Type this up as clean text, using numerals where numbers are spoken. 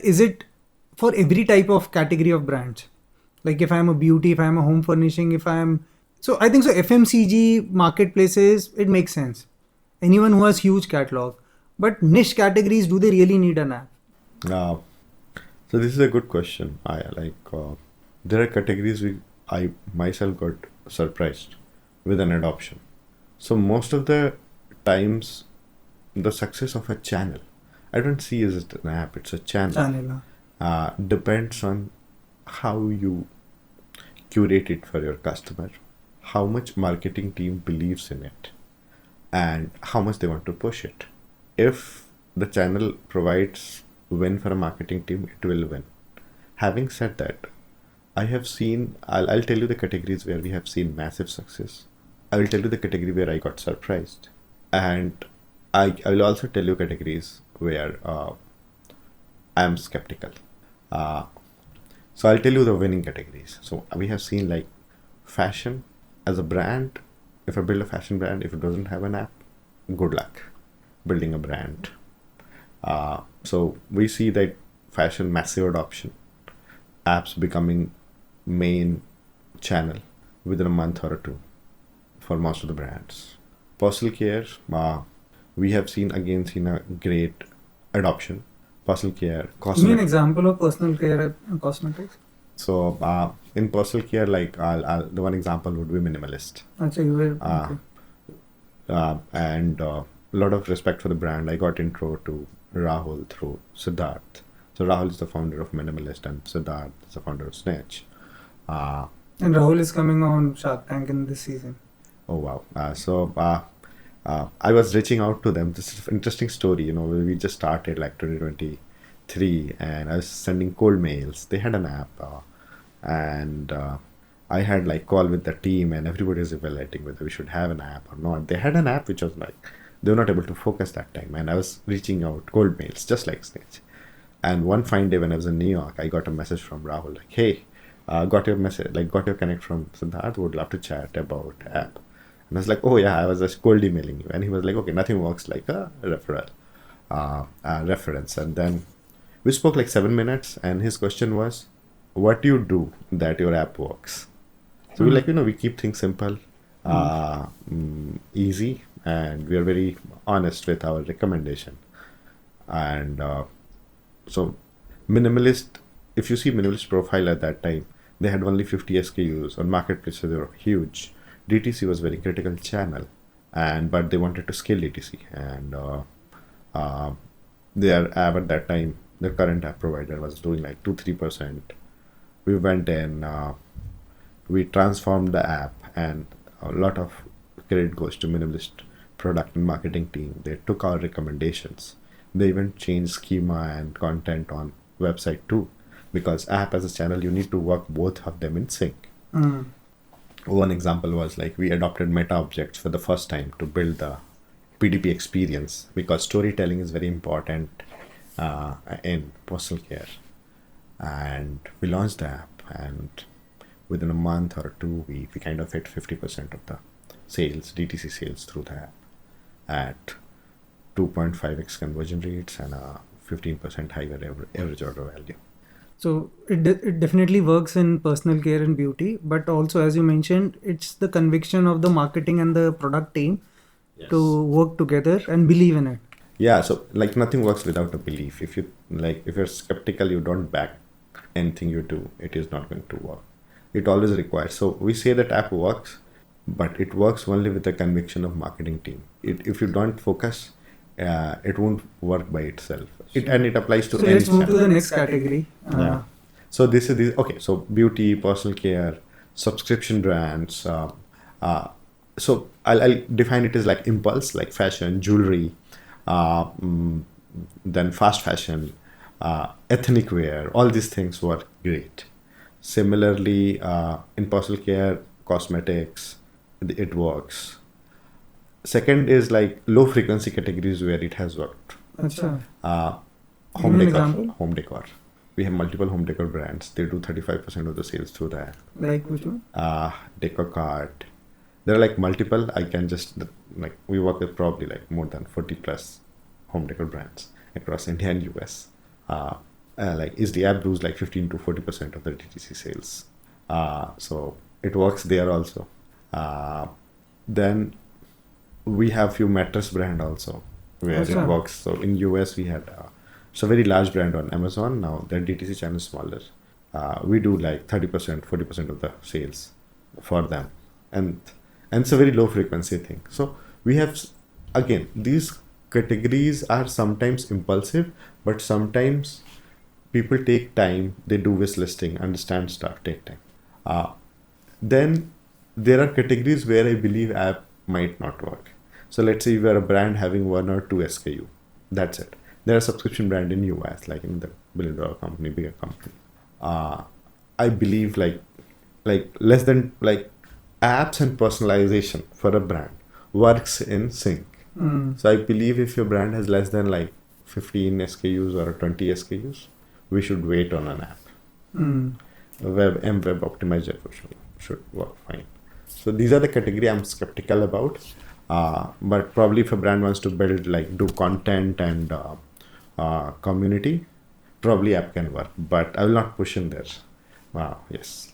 is it for every type of category of brands? Like if I'm a beauty, if I'm a home furnishing, if I'm... So I think so FMCG marketplaces, it makes sense. Anyone who has huge catalog. But niche categories, do they really need an app? Uh, so this is a good question. There are categories I myself got surprised with an adoption. So most of the times, the success of a channel, I don't see as an app, it's a channel. Depends on how you curate it for your customer, how much marketing team believes in it, and how much they want to push it. If the channel provides win for a marketing team, it will win. Having said that, I'll tell you the categories where we have seen massive success. I will tell you the category where I got surprised. And I will also tell you categories where I am skeptical. So I'll tell you the winning categories. So we have seen like fashion as a brand. If I build a fashion brand, if it doesn't have an app, good luck building a brand. So we see that fashion massive adoption, apps becoming main channel within a month or two for most of the brands. Personal care, we have seen a great adoption. Personal care, Give me an example of personal care and cosmetics. So in personal care, like the one example would be Minimalist. And a lot of respect for the brand. I got intro to Rahul through Siddharth. So Rahul is the founder of Minimalist and Siddharth is the founder of Snatch. And Rahul is coming on Shark Tank in this season. Oh wow! I was reaching out to them. This is an interesting story. We just started like 2023, and I was sending cold mails. They had an app, and I had like call with the team, and everybody was evaluating whether we should have an app or not. They had an app which was like they were not able to focus that time, and I was reaching out cold mails just like Snitch. And one fine day when I was in New York, I got a message from Rahul like, "Hey, got your message, like got your connect from Siddharth. Would love to chat about app." And I was like, "Oh yeah, I was just cold emailing you." And he was like, "Okay, nothing works like a referral reference." And then we spoke like 7 minutes, and his question was, "What do you do that your app works?" So we're like, we keep things simple, easy, and we are very honest with our recommendation. And so Minimalist, if you see Minimalist profile at that time, they had only 50 SKUs on marketplace, so they were huge. DTC was very critical channel, but they wanted to scale DTC, and their app at that time, their current app provider was doing like 2-3%. We went in, we transformed the app, and a lot of credit goes to Minimalist product and marketing team. They took our recommendations. They even changed schema and content on website too, because app as a channel, you need to work both of them in sync. One example was like we adopted meta objects for the first time to build the PDP experience, because storytelling is very important in personal care. And we launched the app, and within a month or two, we kind of hit 50% of the sales, DTC sales through the app at 2.5x conversion rates and a 15% higher average order value. So it definitely works in personal care and beauty, but also, as you mentioned, it's the conviction of the marketing and the product team to work together and believe in it. Yeah, so like nothing works without a belief. If you're skeptical, you don't back anything you do, it is not going to work. It always requires. So we say that app works, but it works only with the conviction of marketing team. If you don't focus, it won't work by itself. It applies to so any let's move channel. to the next category. Yeah. So this is okay. So beauty, personal care, subscription brands. So I'll define it as like impulse, like fashion, jewelry, then fast fashion, ethnic wear. All these things work great. Similarly, in personal care, cosmetics, it works. Second is like low frequency categories where it has worked. Home decor. We have multiple home decor brands. They do 35% of the sales through that. Like which one? Décor card. There are like multiple. I can just like we work with probably like more than 40 plus home decor brands across India and US. like is the Appbrew like 15 to 40% of the DTC sales. So it works there also. Then we have few mattress brand also where it Awesome. works. So in US we had it's a very large brand on Amazon. Now their DTC channel is smaller. We do like 30%, 40% of the sales for them, and it's a very low frequency thing. So we have again these categories are sometimes impulsive, but sometimes people take time. They do wish listing, understand stuff, take time. Then there are categories where I believe app might not work. So let's say you are a brand having 1 or 2 SKU. That's it. There are subscription brand in US, like in the billion-dollar company, bigger company. I believe like less than like apps and personalization for a brand works in sync. So I believe if your brand has less than like 15 SKUs or 20 SKUs, we should wait on an app. Web optimizer should work fine. So these are the category I'm skeptical about. But probably if a brand wants to build like do content and community, probably app can work. But I will not push in there. Wow, yes.